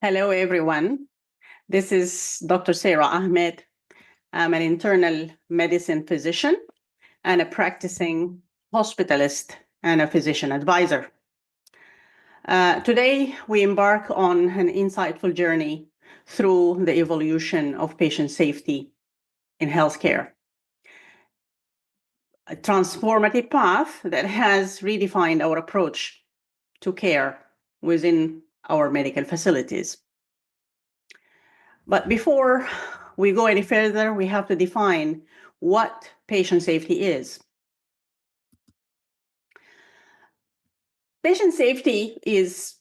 Hello, everyone. This is Dr. Sarah Ahmed. I'm an internal medicine physician and a practicing hospitalist and a physician advisor. Today, we embark on an insightful journey through the evolution of patient safety in healthcare. A transformative path that has redefined our approach to care within our medical facilities. But before we go any further, we have to define what patient safety is. Patient safety is,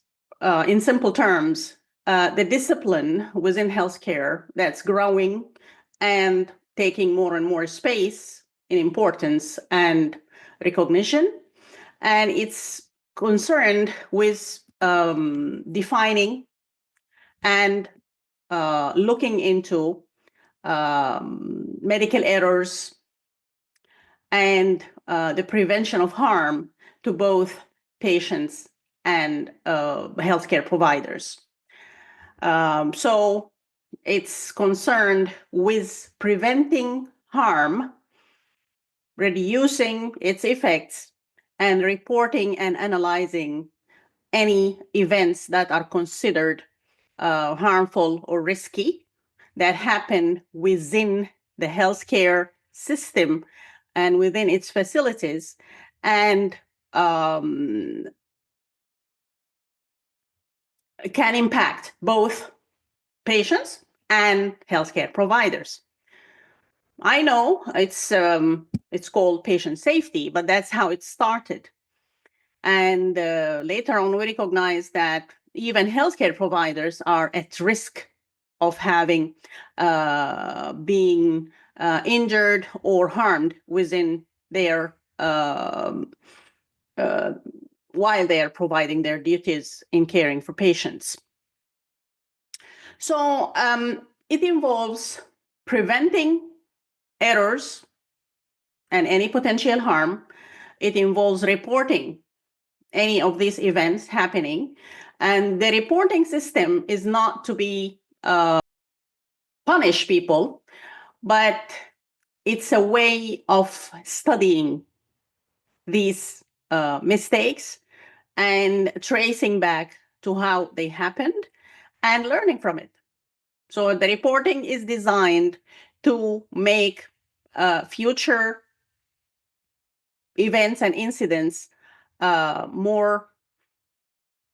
in simple terms, the discipline within healthcare that's growing and taking more and more space in importance and recognition. And it's concerned with defining and looking into medical errors and the prevention of harm to both patients and healthcare providers. So it's concerned with preventing harm, reducing its effects, and reporting and analyzing any events that are considered harmful or risky that happen within the healthcare system and within its facilities, and can impact both patients and healthcare providers. I know it's called patient safety, but that's how it started. And later on, we recognized that even healthcare providers are at risk of having being injured or harmed within their while they are providing their duties in caring for patients. So it involves preventing errors and any potential harm. It involves reporting any of these events happening. And the reporting system is not to be punish people, but it's a way of studying these mistakes and tracing back to how they happened and learning from it. So the reporting is designed to make future events and incidents more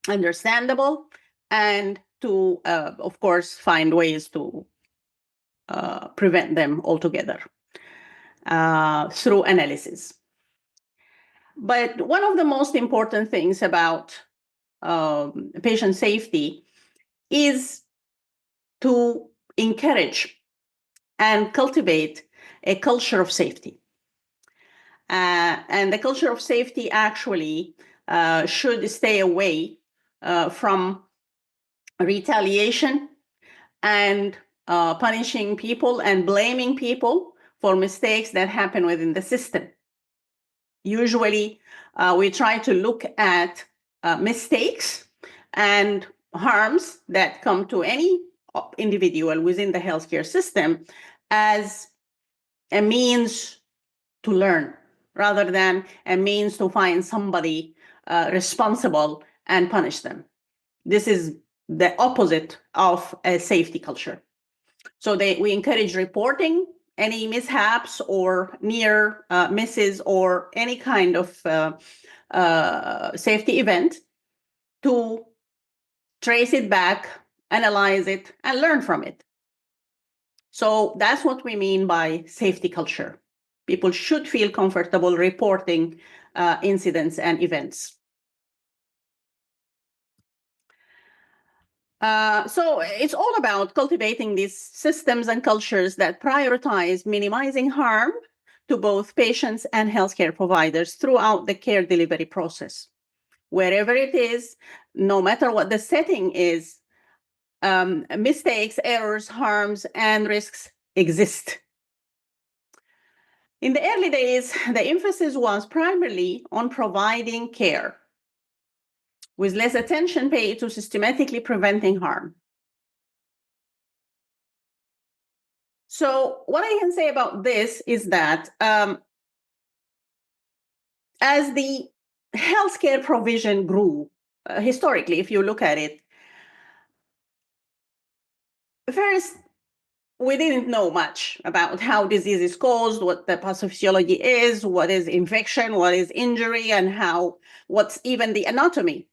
understandable and to, of course, find ways to prevent them altogether through analysis. But one of the most important things about patient safety is to encourage and cultivate a culture of safety. And the culture of safety actually should stay away from retaliation and punishing people and blaming people for mistakes that happen within the system. Usually, we try to look at mistakes and harms that come to any individual within the healthcare system as a means to learn, rather than a means to find somebody responsible and punish them. This is the opposite of a safety culture. So we encourage reporting any mishaps or near misses or any kind of safety event to trace it back, analyze it, and learn from it. So that's what we mean by safety culture. People should feel comfortable reporting incidents and events. So it's all about cultivating these systems and cultures that prioritize minimizing harm to both patients and healthcare providers throughout the care delivery process. Wherever it is, no matter what the setting is, mistakes, errors, harms, and risks exist. In the early days, the emphasis was primarily on providing care, with less attention paid to systematically preventing harm. So what I can say about this is that as the healthcare provision grew, historically, if you look at it, first, we didn't know much about how disease is caused, what the pathophysiology is, what is infection, what is injury, and what's even the anatomy.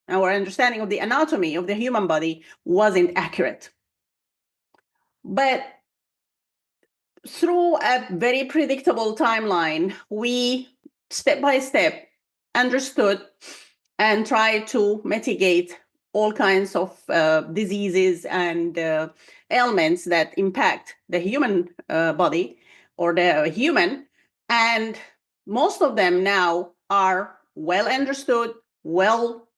Our understanding of the anatomy of the human body wasn't accurate. But through a very predictable timeline, we step by step understood and tried to mitigate all kinds of diseases and ailments that impact the human body or the human. And most of them now are well understood, well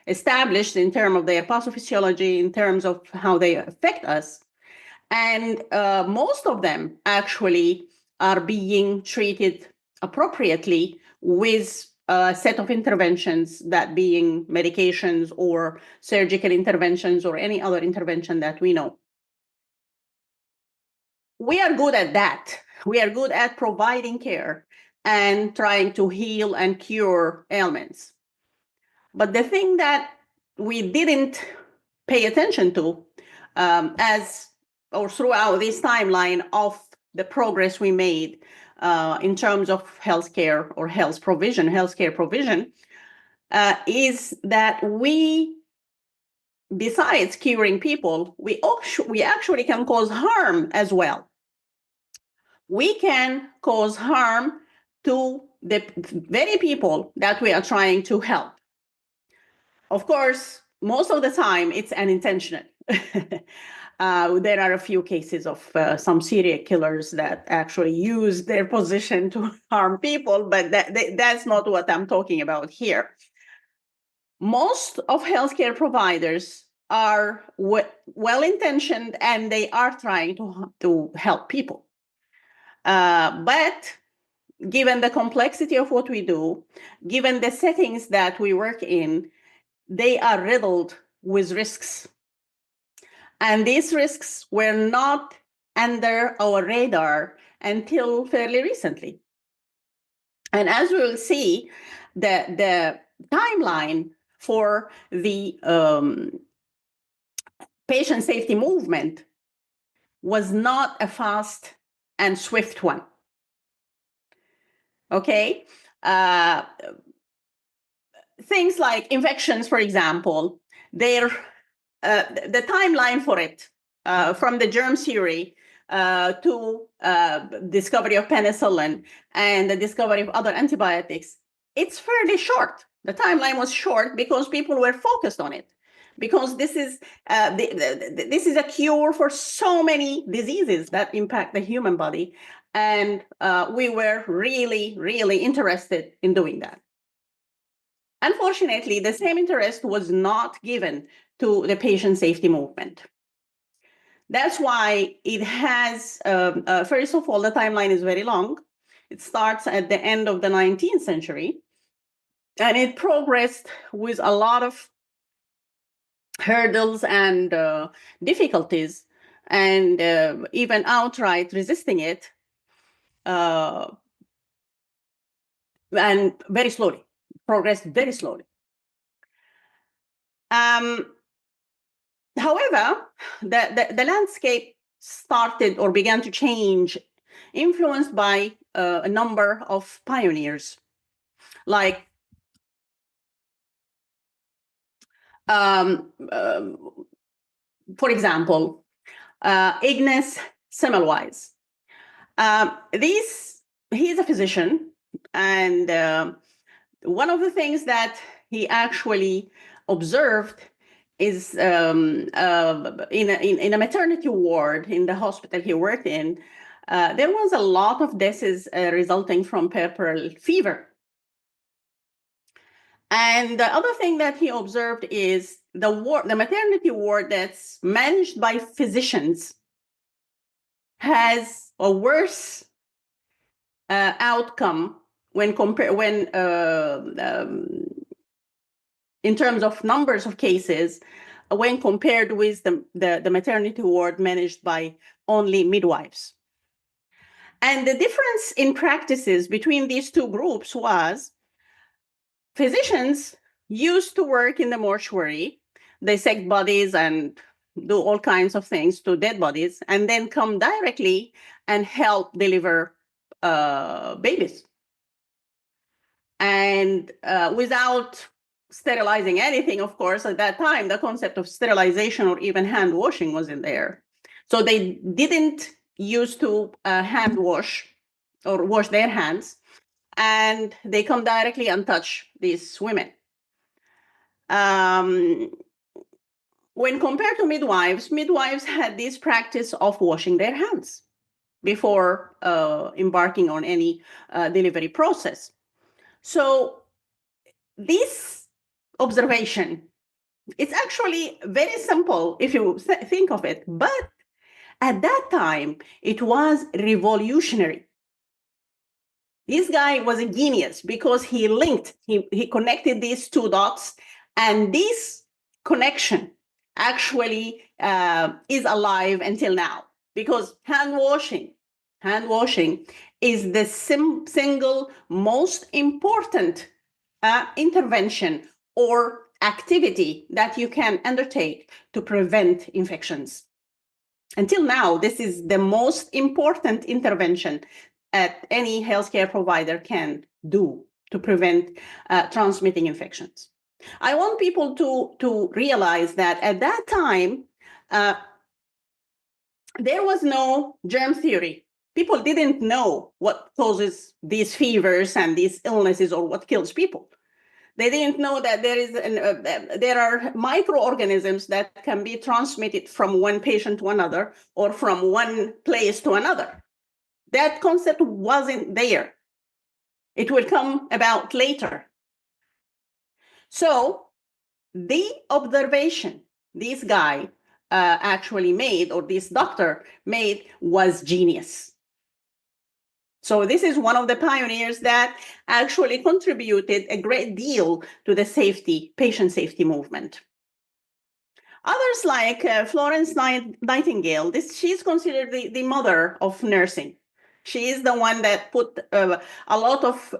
established in terms of their pathophysiology, in terms of how they affect us. And most of them actually are being treated appropriately with a set of interventions, that being medications or surgical interventions or any other intervention that we know. We are good at that. We are good at providing care and trying to heal and cure ailments. But the thing that we didn't pay attention to throughout this timeline of the progress we made in terms of healthcare or healthcare provision, is that we, besides curing people, we actually can cause harm as well. We can cause harm to the very people that we are trying to help. Of course, most of the time it's unintentional. There are a few cases of some serial killers that actually use their position to harm people, but that's not what I'm talking about here. Most of healthcare providers are well-intentioned and they are trying to help people. But given the complexity of what we do, given the settings that we work in, they are riddled with risks. And these risks were not under our radar until fairly recently. And as we will see, the timeline for the patient safety movement was not a fast and swift one. Okay? Things like infections, for example, the timeline for it, from the germ theory to discovery of penicillin and the discovery of other antibiotics, it's fairly short. The timeline was short because people were focused on it, because this is a cure for so many diseases that impact the human body, and we were really, really interested in doing that. Unfortunately, the same interest was not given to the patient safety movement. That's why it has, first of all, the timeline is very long. It starts at the end of the 19th century, and it progressed with a lot of hurdles and difficulties, and even outright resisting it, and very slowly, progressed very slowly. However, the landscape started or began to change, influenced by a number of pioneers, like for example, Ignace Semmelweis. He's a physician, and one of the things that he actually observed is in a maternity ward in the hospital he worked in, there was a lot of deaths resulting from puerperal fever. And the other thing that he observed is the maternity ward that's managed by physicians has a worse outcome when in terms of numbers of cases when compared with the maternity ward managed by only midwives. And the difference in practices between these two groups was physicians used to work in the mortuary, dissect bodies and do all kinds of things to dead bodies, and then come directly and help deliver babies. And without sterilizing anything, of course, at that time, the concept of sterilization or even hand washing wasn't there. So they didn't used to hand wash or wash their hands, and they come directly and touch these women. When compared to midwives had this practice of washing their hands before embarking on any delivery process. So this observation, it's actually very simple if you think of it, but at that time, it was revolutionary. This guy was a genius because he connected these two dots, and this connection actually is alive until now, because hand washing is the single most important intervention or activity that you can undertake to prevent infections. Until now, this is the most important intervention that any healthcare provider can do to prevent transmitting infections. I want people to realize that at that time, there was no germ theory. People didn't know what causes these fevers and these illnesses or what kills people. They didn't know that there are microorganisms that can be transmitted from one patient to another or from one place to another. That concept wasn't there. It will come about later. So the observation this guy actually made, or this doctor made, was genius. So this is one of the pioneers that actually contributed a great deal to the patient safety movement. Others like Florence Nightingale, she's considered the mother of nursing. She is the one that put a lot of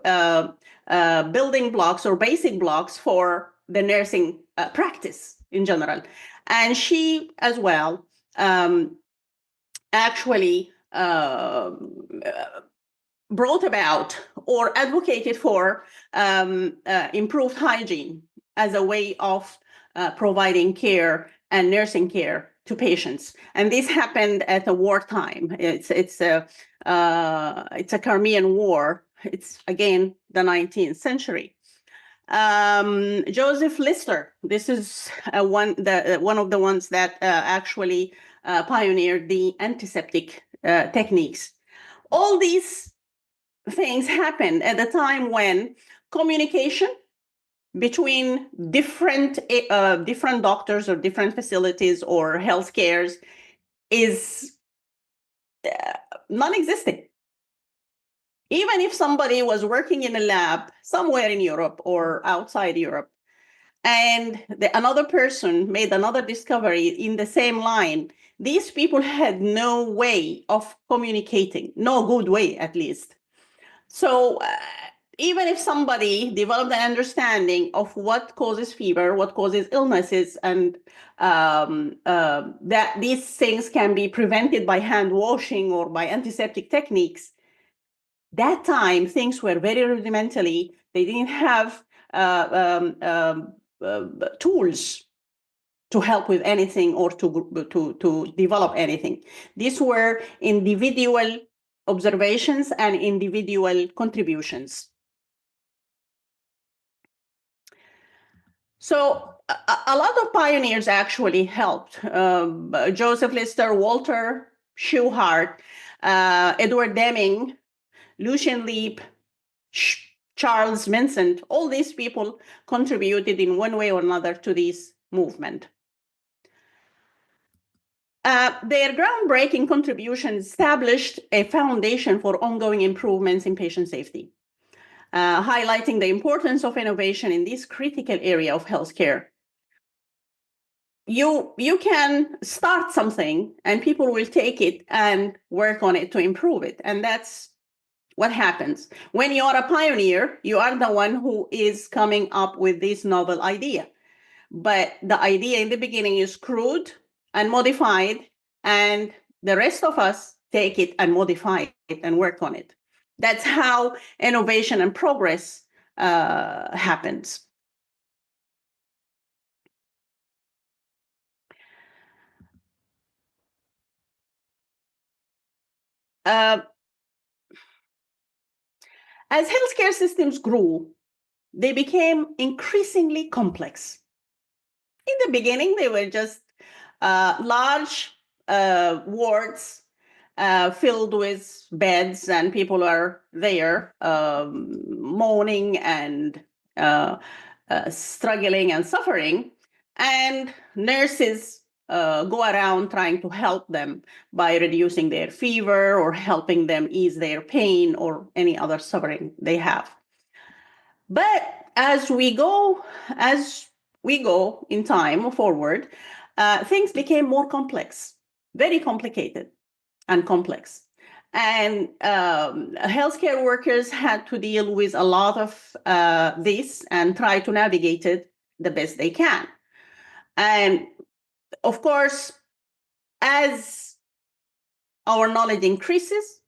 building blocks or basic blocks for the nursing practice in general. And she as well actually brought about or advocated for improved hygiene as a way of providing care and nursing care to patients. And this happened at a wartime. It's a Crimean War. It's again the 19th century. Joseph Lister, this is one of the ones that actually pioneered the antiseptic techniques. All these things happened at the time when communication between different doctors or different facilities or healthcares is non-existent. Even if somebody was working in a lab somewhere in Europe or outside Europe, and another person made another discovery in the same line, these people had no way of communicating, no good way at least. So even if somebody developed an understanding of what causes fever, what causes illnesses, and that these things can be prevented by hand washing or by antiseptic techniques, that time things were very rudimentary. They didn't have tools to help with anything or to develop anything. These were individual observations and individual contributions. So a lot of pioneers actually helped. Joseph Lister, Walter Schuhart, Edward Deming, Lucian Leap, Charles Vincent, all these people contributed in one way or another to this movement. Their groundbreaking contribution established a foundation for ongoing improvements in patient safety, highlighting the importance of innovation in this critical area of healthcare. you can start something and people will take it and work on it to improve it. And that's what happens. When you are a pioneer, you are the one who is coming up with this novel idea. But the idea in the beginning is crude and modified, and the rest of us take it and modify it and work on it. That's how innovation and progress happens. Uh, as healthcare systems grew, they became increasingly complex. In the beginning, they were just large wards filled with beds, and people are there moaning and struggling and suffering. And nurses go around trying to help them by reducing their fever or helping them ease their pain or any other suffering they have. But as we go in time forward, things became more complex, very complicated and complex. And healthcare workers had to deal with a lot of this and try to navigate it the best they can. And of course, as our knowledge increases,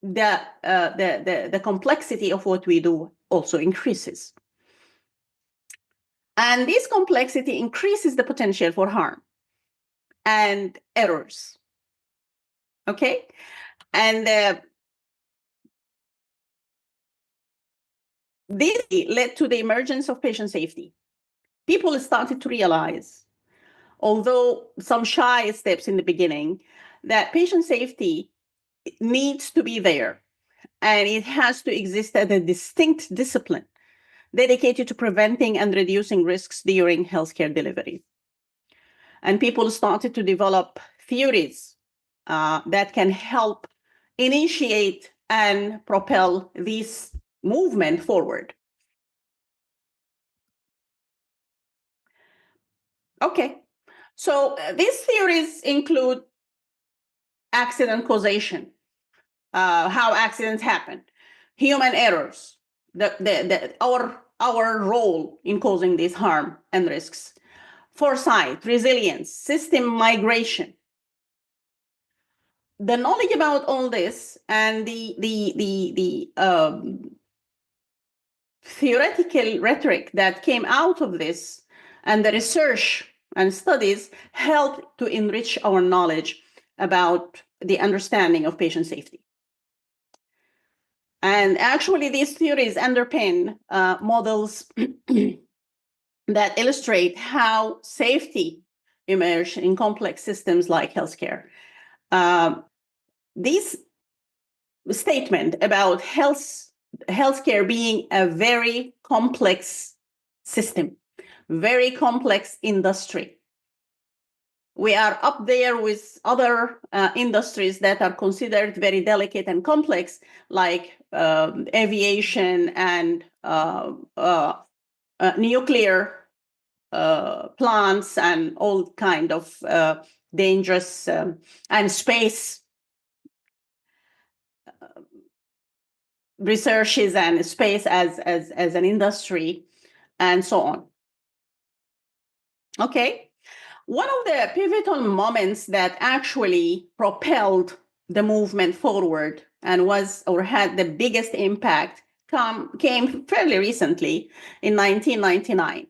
the complexity of what we do also increases. And this complexity increases the potential for harm and errors. Okay? And this led to the emergence of patient safety. People started to realize, although some shy steps in the beginning, that patient safety needs to be there, and it has to exist as a distinct discipline dedicated to preventing and reducing risks during healthcare delivery. And people started to develop theories that can help initiate and propel this movement forward. Okay, so these theories include accident causation, how accidents happen, human errors, our role in causing this harm and risks, foresight, resilience, system migration. The knowledge about all this and the theoretical rhetoric that came out of this and the research and studies helped to enrich our knowledge about the understanding of patient safety. And actually, these theories underpin models that illustrate how safety emerged in complex systems like healthcare. This statement about healthcare being a very complex system, very complex industry. We are up there with other industries that are considered very delicate and complex, like aviation and nuclear plants and all kind of dangerous and space researches and space as an industry and so on. Okay. One of the pivotal moments that actually propelled the movement forward and was or had the biggest impact came fairly recently in 1999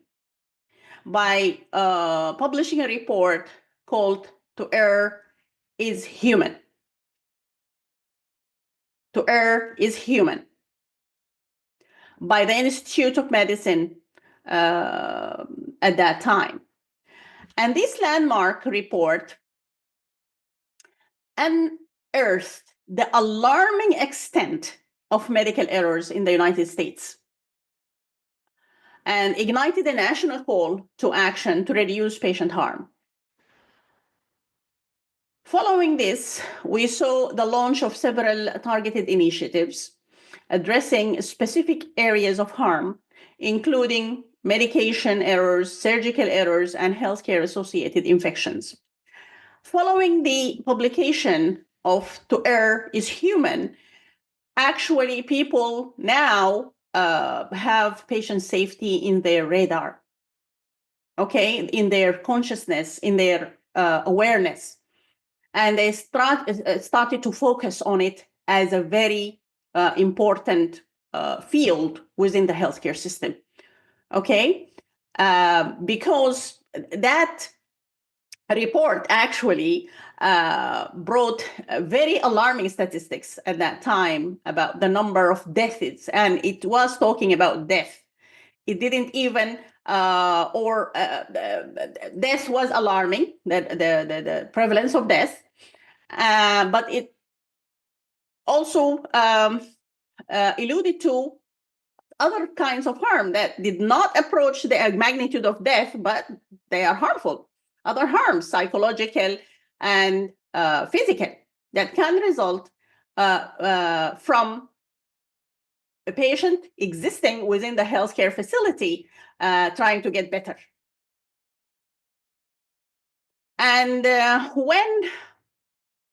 by publishing a report called To Err is Human. To Err is Human by the Institute of Medicine at that time. And this landmark report unearthed the alarming extent of medical errors in the United States and ignited a national call to action to reduce patient harm. Following this, we saw the launch of several targeted initiatives addressing specific areas of harm, including medication errors, surgical errors, and healthcare-associated infections. Following the publication of To Err is Human, actually people now have patient safety in their radar, okay, in their consciousness, in their awareness. And they started to focus on it as a very important field within the healthcare system, okay? Because that report actually brought very alarming statistics at that time about the number of deaths, and it was talking about death. It didn't even, death was alarming, the prevalence of death, but it also alluded to other kinds of harm that did not approach the magnitude of death, but they are harmful. Other harms, psychological and physical, that can result from a patient existing within the healthcare facility trying to get better. And when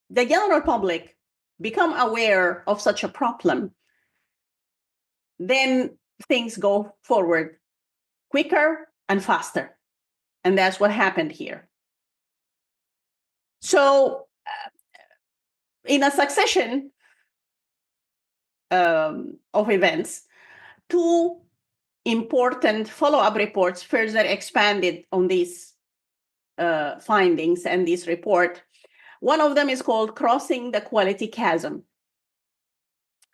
the general public become aware of such a problem, then things go forward quicker and faster. And that's what happened here. So in a succession of events, two important follow-up reports further expanded on these findings and this report. One of them is called Crossing the Quality Chasm,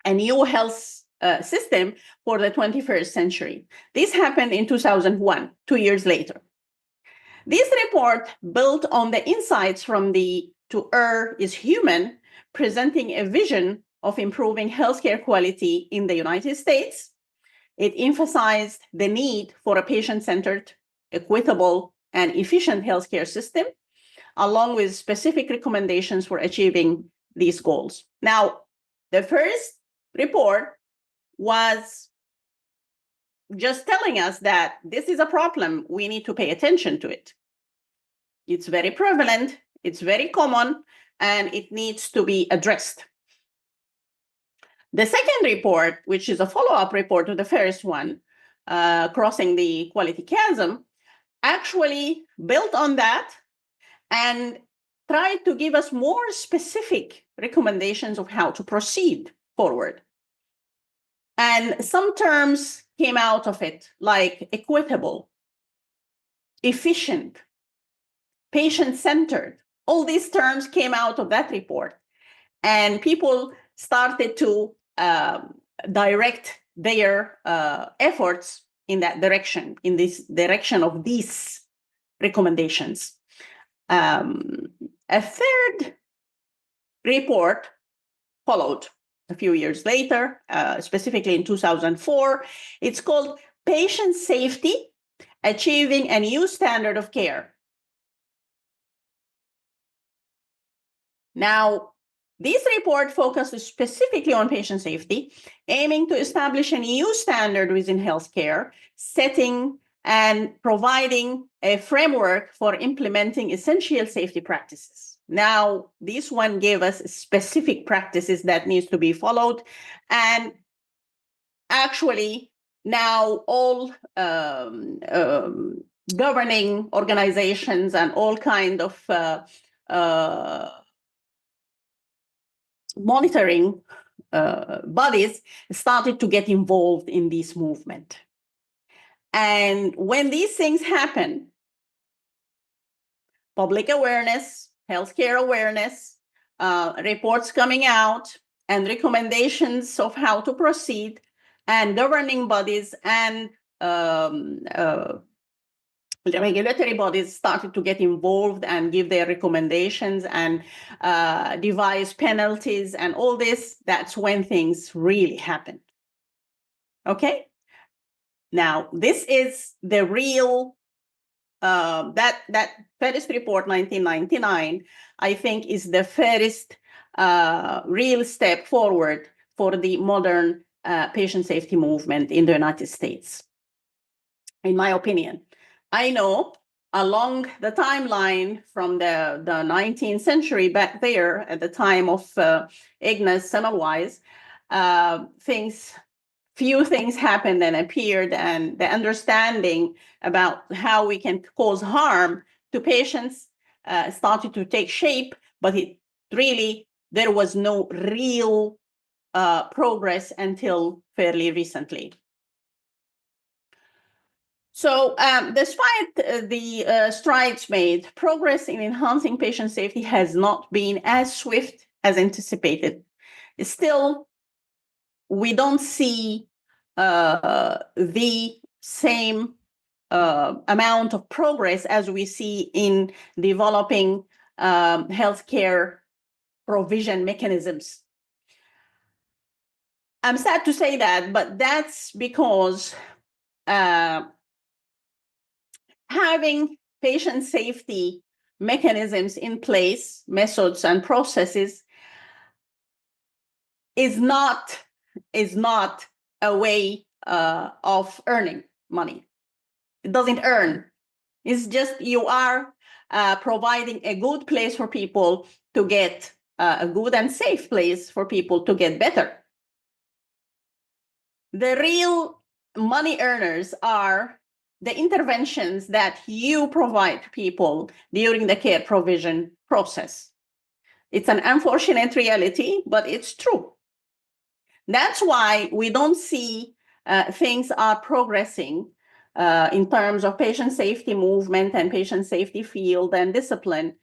a new health system for the 21st century. This happened in 2001, 2 years later. This report built on the insights from the To Err is Human, presenting a vision of improving healthcare quality in the United States. It emphasized the need for a patient-centered, equitable, and efficient healthcare system, along with specific recommendations for achieving these goals. Now, the first report was just telling us that this is a problem, we need to pay attention to it. It's very prevalent, it's very common, and it needs to be addressed. The second report, which is a follow-up report to the first one, Crossing the Quality Chasm, actually built on that and tried to give us more specific recommendations of how to proceed forward. And some terms came out of it, like equitable, efficient, patient-centered. All these terms came out of that report. And people started to direct their efforts in that direction, in this direction of these recommendations. A third report followed a few years later, specifically in 2004. It's called Patient Safety, Achieving a New Standard of Care. Now, this report focuses specifically on patient safety, aiming to establish a new standard within healthcare, setting and providing a framework for implementing essential safety practices. Now, this one gave us specific practices that needs to be followed. And actually, now all governing organizations and all kind of monitoring bodies started to get involved in this movement. And when these things happen, public awareness, healthcare awareness, reports coming out, and recommendations of how to proceed, and governing bodies and the regulatory bodies started to get involved and give their recommendations and devise penalties and all this, that's when things really happened. Okay? Now, this is the real, that first report, 1999, I think is the first real step forward for the modern patient safety movement in the United States. in my opinion. I know along the timeline from the 19th century back there at the time of Ignace Semmelweis, few things happened and appeared, and the understanding about how we can cause harm to patients started to take shape, but there was no real progress until fairly recently. So despite the strides made, progress in enhancing patient safety has not been as swift as anticipated. Still, we don't see the same amount of progress as we see in developing healthcare provision mechanisms. I'm sad to say that, but that's because having patient safety mechanisms in place, methods and processes is not a way of earning money. It doesn't earn. It's just you are providing a good place for people to get a good and safe place for people to get better. The real money earners are the interventions that you provide people during the care provision process. It's an unfortunate reality, but it's true. That's why we don't see things are progressing in terms of patient safety movement and patient safety field and discipline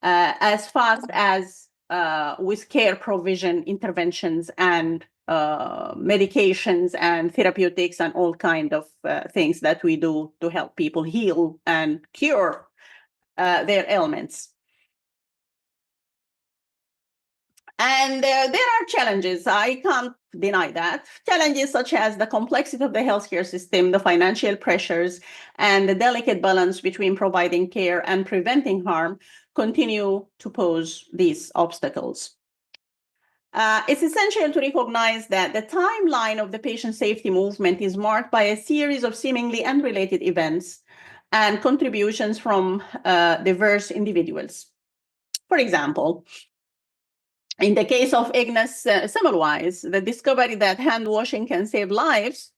as fast as with care provision interventions and medications and therapeutics and all kind of things that we do to help people heal and cure their ailments. And there are challenges. I can't deny that. Challenges such as the complexity of the healthcare system, the financial pressures, and the delicate balance between providing care and preventing harm continue to pose these obstacles. It's essential to recognize that the timeline of the patient safety movement is marked by a series of seemingly unrelated events and contributions from diverse individuals. For example, in the case of Ignace Semmelweis, the discovery that hand washing can save lives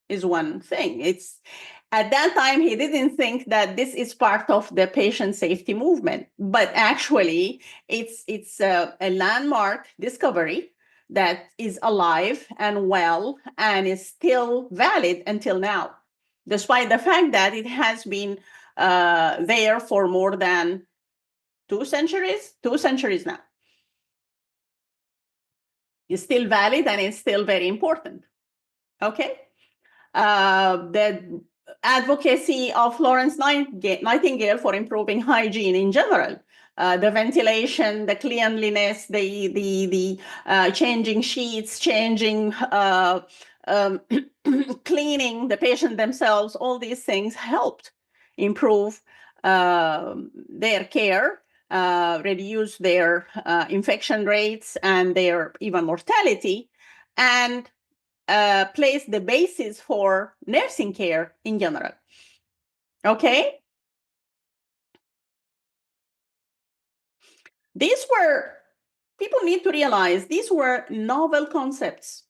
is one thing. It's at that time he didn't think that this is part of the patient safety movement, but actually it's a landmark discovery that is alive and well and is still valid until now, despite the fact that it has been there for more than 2 centuries now. Is still valid and it's still very important. Okay. The advocacy of Florence Nightingale for improving hygiene in general, the ventilation, the cleanliness, the changing sheets, changing, cleaning the patient themselves, all these things helped improve their care, reduce their infection rates and their even mortality, and place the basis for nursing care in general. Okay? People need to realize these were novel concepts.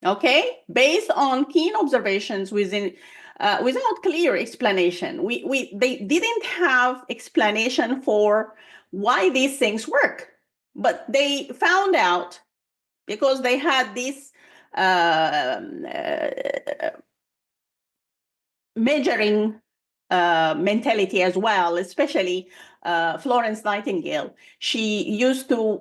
Okay? Based on keen observations without clear explanation. They didn't have explanation for why these things work, but they found out because they had this measuring mentality as well, especially Florence Nightingale. She used to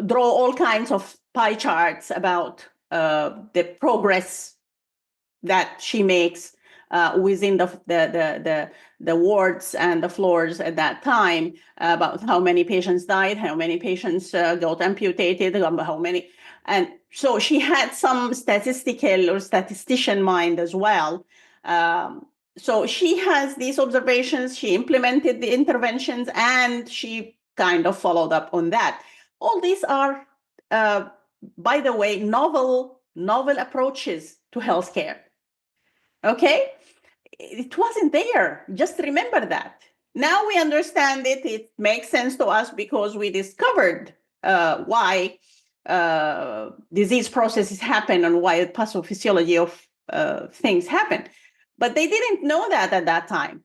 draw all kinds of pie charts about the progress that she makes within the wards and the floors at that time, about how many patients died, how many patients got amputated, how many. And so she had some statistical or statistician mind as well. So she has these observations, she implemented the interventions, and she kind of followed up on that. All these are, by the way, novel novel approaches to healthcare. Okay? It wasn't there. Just remember that. Now we understand it. It makes sense to us because we discovered why disease processes happen and why the pathophysiology of things happen. But they didn't know that at that time.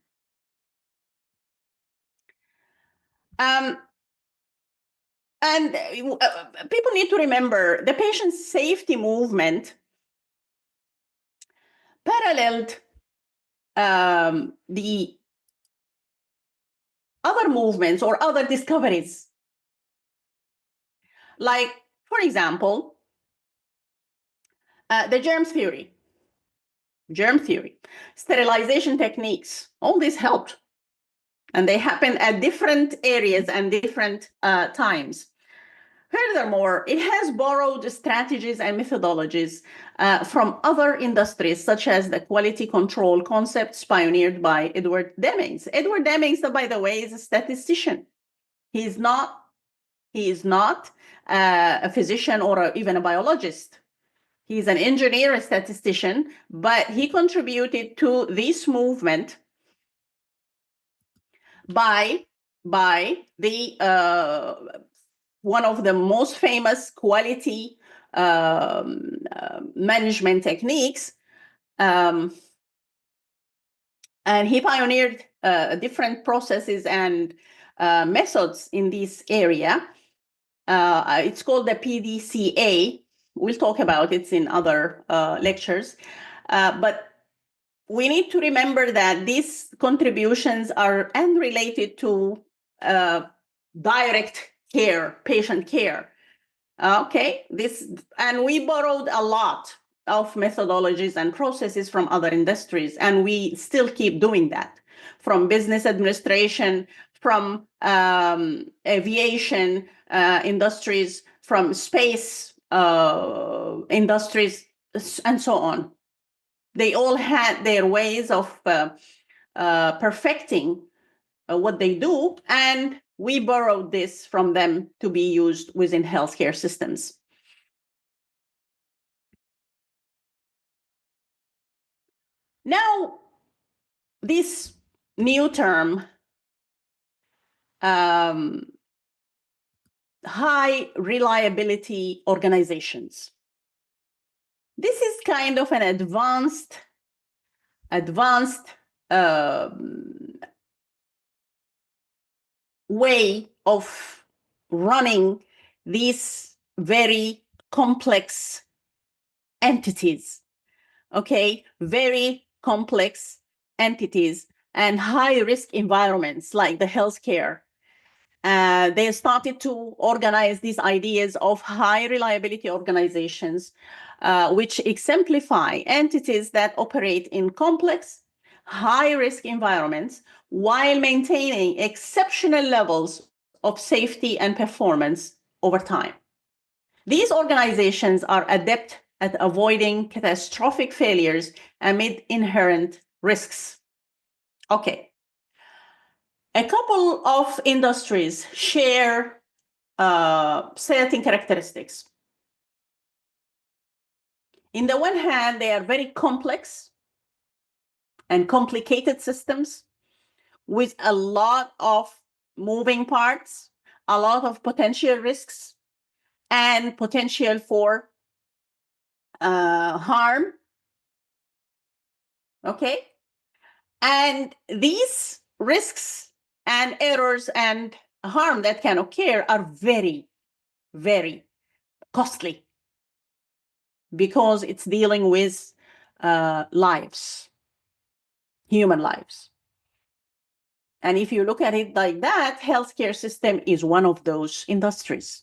And people need to remember the patient safety movement paralleled the other movements or other discoveries. Like, for example, the germ theory, sterilization techniques, all this helped. And they happen at different areas and different times. Furthermore, it has borrowed strategies and methodologies from other industries, such as the quality control concepts pioneered by Edward Demings. Edward Demings, by the way, is a statistician. He is not a physician or even a biologist. He's an engineer, a statistician, but he contributed to this movement by the one of the most famous quality management techniques, and he pioneered different processes and methods in this area. It's called the PDCA. We'll talk about it in other lectures, but we need to remember that these contributions are unrelated to direct care, patient care. Okay, and we borrowed a lot of methodologies and processes from other industries, and we still keep doing that, from business administration, from aviation industries, from space industries, and so on. They all had their ways of perfecting what they do, and we borrowed this from them to be used within healthcare systems. Now, this new term, high reliability organizations. This is kind of an advanced way of running these very complex entities. Okay, very complex entities and high risk environments like the healthcare. They started to organize these ideas of high reliability organizations, which exemplify entities that operate in complex, high risk environments while maintaining exceptional levels of safety and performance over time. These organizations are adept at avoiding catastrophic failures amid inherent risks. Okay. A couple of industries share certain characteristics. In the one hand, they are very complex and complicated systems with a lot of moving parts, a lot of potential risks, and potential for harm. Okay? And these risks and errors and harm that can occur are very, very costly because it's dealing with lives, human lives. And if you look at it like that, healthcare system is one of those industries.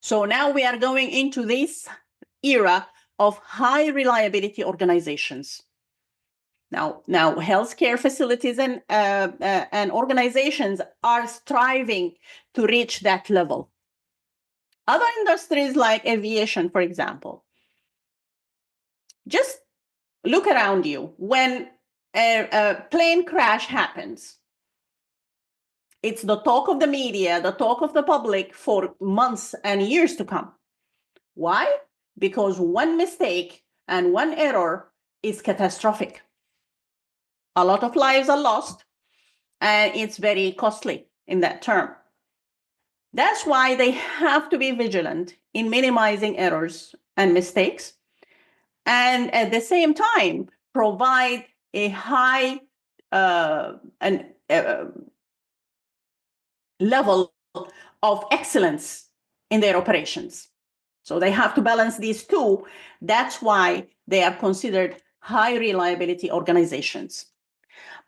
So now we are going into this era of high reliability organizations. Now healthcare facilities and organizations are striving to reach that level. Other industries like aviation, for example, just look around you. When a plane crash happens, it's the talk of the media, the talk of the public for months and years to come. Why? because one mistake and one error is catastrophic. A lot of lives are lost, and it's very costly in that term. That's why they have to be vigilant in minimizing errors and mistakes, and at the same time provide a high level of excellence in their operations. So they have to balance these two. That's why they are considered high reliability organizations.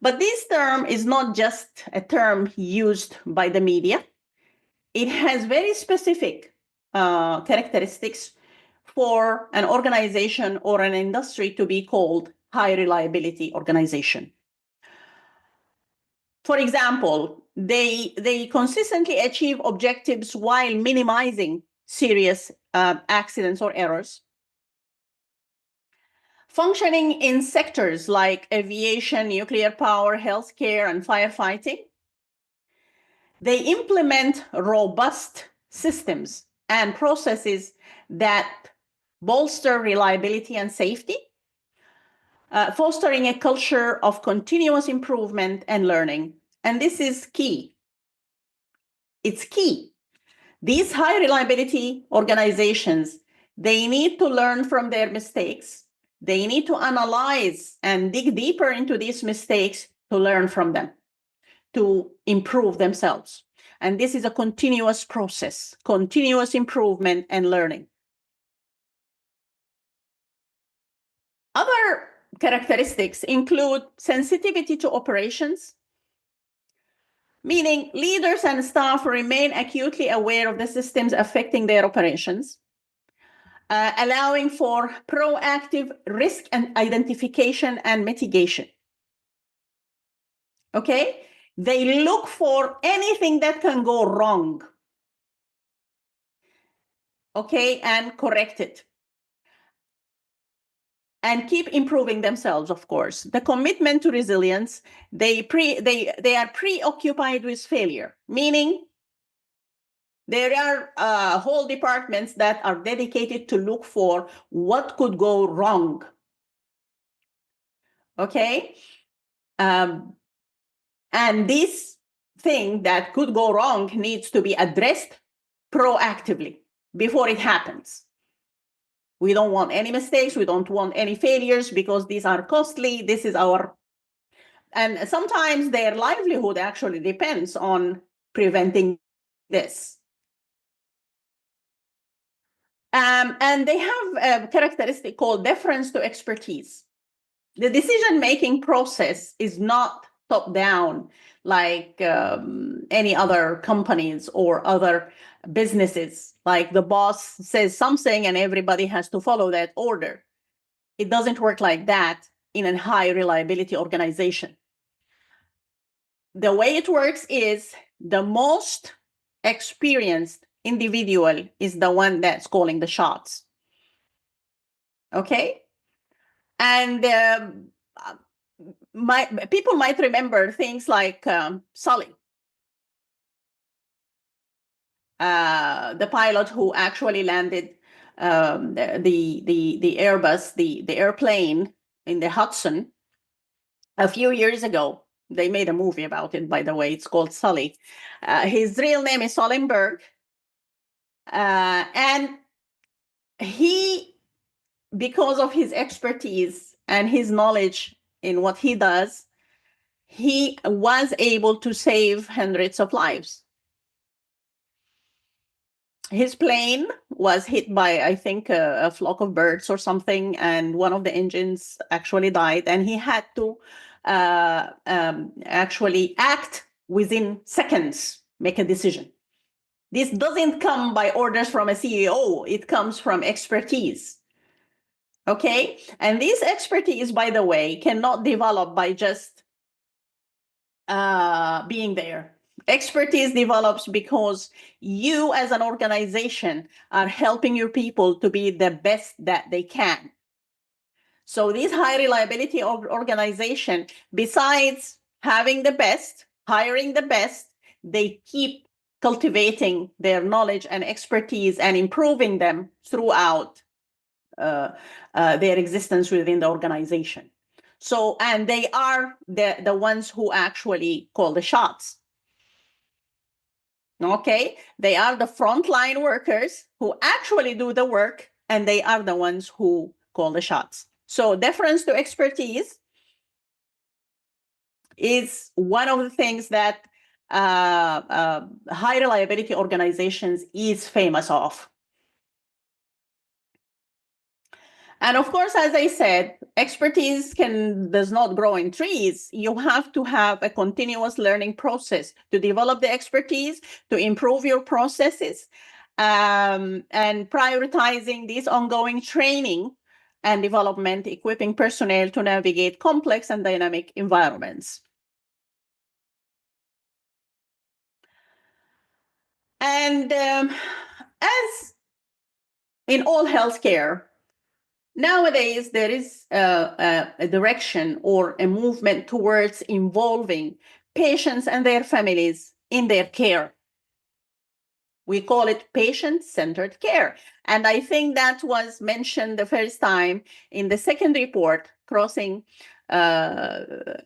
But this term is not just a term used by the media. It has very specific characteristics for an organization or an industry to be called high reliability organization. For example, they consistently achieve objectives while minimizing serious accidents or errors. Functioning in sectors like aviation, nuclear power, healthcare, and firefighting. They implement robust systems and processes that bolster reliability and safety, fostering a culture of continuous improvement and learning. And this is key. It's key. These high reliability organizations, they need to learn from their mistakes. They need to analyze and dig deeper into these mistakes to learn from them, to improve themselves. And this is a continuous process, continuous improvement and learning. Other characteristics include sensitivity to operations, meaning leaders and staff remain acutely aware of the systems affecting their operations, allowing for proactive risk and identification and mitigation. Okay? They look for anything that can go wrong. Okay, and correct it. And keep improving themselves, of course. The commitment to resilience, they are preoccupied with failure, meaning there are whole departments that are dedicated to look for what could go wrong. Okay? And this thing that could go wrong needs to be addressed proactively before it happens. We don't want any mistakes. We don't want any failures because these are costly. This is and sometimes their livelihood actually depends on preventing this. And they have a characteristic called deference to expertise. The decision-making process is not top-down like any other companies or other businesses. Like the boss says something and everybody has to follow that order. It doesn't work like that in a high reliability organization. The way it works is the most experienced individual is the one that's calling the shots. Okay? And people might remember things like Sully, the pilot who actually landed the Airbus, the airplane in the Hudson a few years ago. They made a movie about it, by the way. It's called Sully. His real name is Sullenberg. And he, because of his expertise and his knowledge in what he does, he was able to save hundreds of lives. His plane was hit by, I think, a flock of birds or something, and one of the engines actually died, and he had to actually act within seconds, make a decision. This doesn't come by orders from a CEO. It comes from expertise. Okay? And this expertise, by the way, cannot develop by just being there. Expertise develops because you as an organization are helping your people to be the best that they can. So this high reliability organization, besides having the best, hiring the best, they keep cultivating their knowledge and expertise and improving them throughout their existence within the organization. So, and they are the ones who actually call the shots. Okay, they are the frontline workers who actually do the work, and they are the ones who call the shots. So deference to expertise is one of the things that high reliability organizations is famous of. And of course, as I said, expertise does not grow in trees. You have to have a continuous learning process to develop the expertise, to improve your processes, and prioritizing this ongoing training and development, equipping personnel to navigate complex and dynamic environments. And as in all healthcare, nowadays, there is a direction or a movement towards involving patients and their families in their care. We call it patient-centered care. And I think that was mentioned the first time in the second report, Crossing the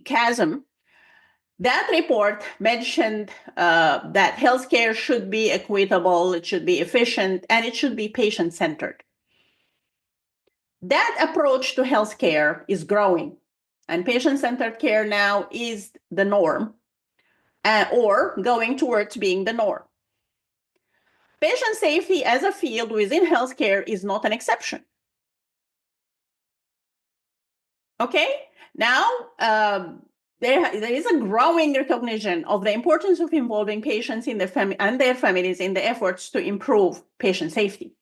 Chasm. That report mentioned that healthcare should be equitable, it should be efficient, and it should be patient-centered. That approach to healthcare is growing, and patient-centered care now is the norm, or going towards being the norm. Patient safety as a field within healthcare is not an exception. Okay, now there is a growing recognition of the importance of involving patients in and their families in the efforts to improve patient safety.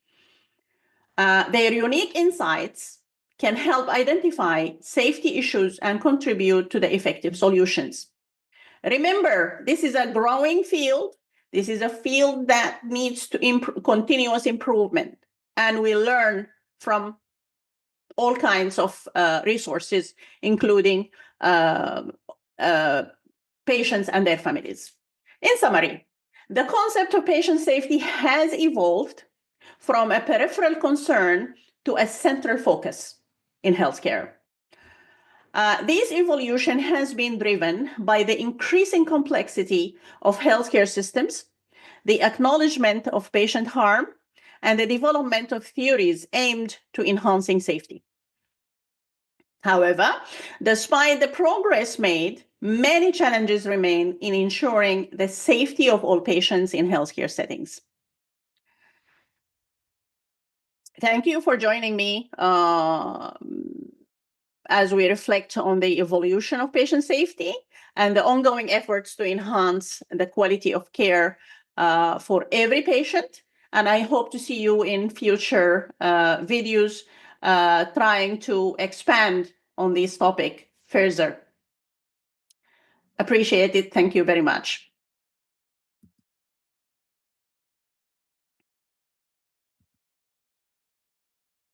Their unique insights can help identify safety issues and contribute to the effective solutions. Remember, this is a growing field. This is a field that needs to continuous improvement, and we learn from all kinds of resources, including patients and their families. In summary, the concept of patient safety has evolved from a peripheral concern to a central focus in healthcare. This evolution has been driven by the increasing complexity of healthcare systems, the acknowledgement of patient harm, and the development of theories aimed to enhancing safety. However, despite the progress made, many challenges remain in ensuring the safety of all patients in healthcare settings. Thank you for joining me as we reflect on the evolution of patient safety and the ongoing efforts to enhance the quality of care for every patient. And I hope to see you in future videos trying to expand on this topic further. Appreciate it. Thank you very much.